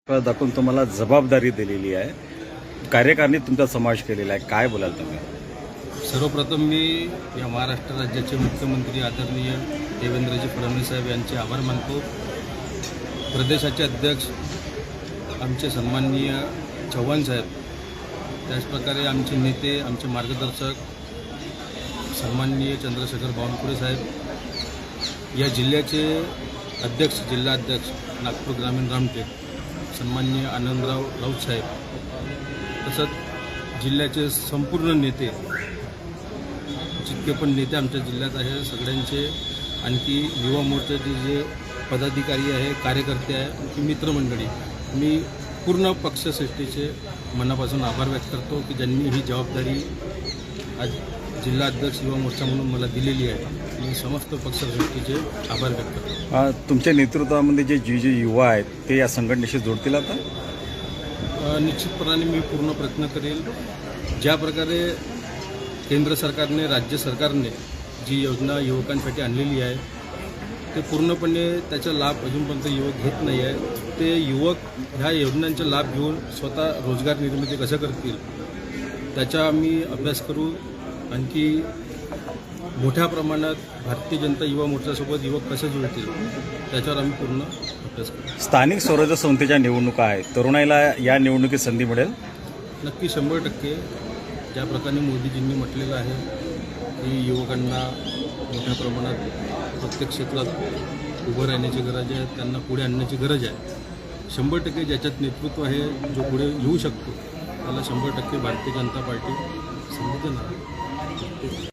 दाखवून तुम्हाला जबाबदारी दिलेली आहे, कार्यकारिणीत तुमचा समावेश केलेला आहे, काय बोलाल तुम्ही? सर्वप्रथम मी या महाराष्ट्र राज्याचे मुख्यमंत्री आदरणीय देवेंद्रजी फडणवीस साहेब यांचे आभार मानतो. प्रदेशाचे अध्यक्ष आमचे सन्माननीय चव्हाण साहेब, त्याचप्रकारे आमचे नेते, आमचे मार्गदर्शक सन्माननीय चंद्रशेखर बावनकुळे साहेब, या जिल्ह्याचे अध्यक्ष, जिल्हाध्यक्ष नागपूर ग्रामीण रामटेक सन्माननीय आनंदराव राऊत साहेब, तसंच जिल्ह्याचे संपूर्ण नेते, जितके पण नेते आमच्या जिल्ह्यात आहे सगळ्यांचे, आणखी युवा मोर्चाचे जे पदाधिकारी आहे, कार्यकर्ते आहे, आणखी मित्रमंडळी, मी पूर्ण पक्षश्रेष्ठीचे मनापासून आभार व्यक्त करतो की ज्यांनी ही जबाबदारी आज जिल्हाध्यक्ष युवा मोर्चा म्हणून मला दिलेली आहे. मी समस्त पक्षश्रेष्ठीचे आभार व्यक्त करतो. तुमच्या नेतृत्वामध्ये जे युवा आहेत ते या संघटनेशी जोडतील आता? निश्चितपणाने मी पूर्ण प्रयत्न करेल. ज्या प्रकारे केंद्र सरकारने, राज्य सरकारने जी योजना युवकांसाठी आणलेली आहे, ते पूर्णपणे त्याचा लाभ अजूनपर्यंत युवक घेत नाही आहे. ते युवक ह्या योजनांचा लाभ घेऊन स्वतः रोजगार निर्मिती कसं करतील त्याचा आम्ही अभ्यास करू. आणखी मोठ्या प्रमाणात भारतीय जनता युवा मोर्चासोबत युवक कसे जुळतील त्याच्यावर आम्ही पूर्ण अभ्यास करू. स्थानिक स्वराज्य संस्थेच्या निवडणुका आहेत, तरुणाईला या निवडणुकीत संधी मिळेल? नक्की 100%. ज्या प्रकारे मोदीजींनी म्हटलेलं आहे की युवकांना मोठ्या प्रमाणात प्रत्येक क्षेत्रात उभं राहण्याची गरज आहे, त्यांना पुढे आणण्याची गरज आहे. 100% ज्याच्यात नेतृत्व आहे, जो पुढे येऊ शकतो, त्याला 100% भारतीय जनता पार्टी संधी देणार.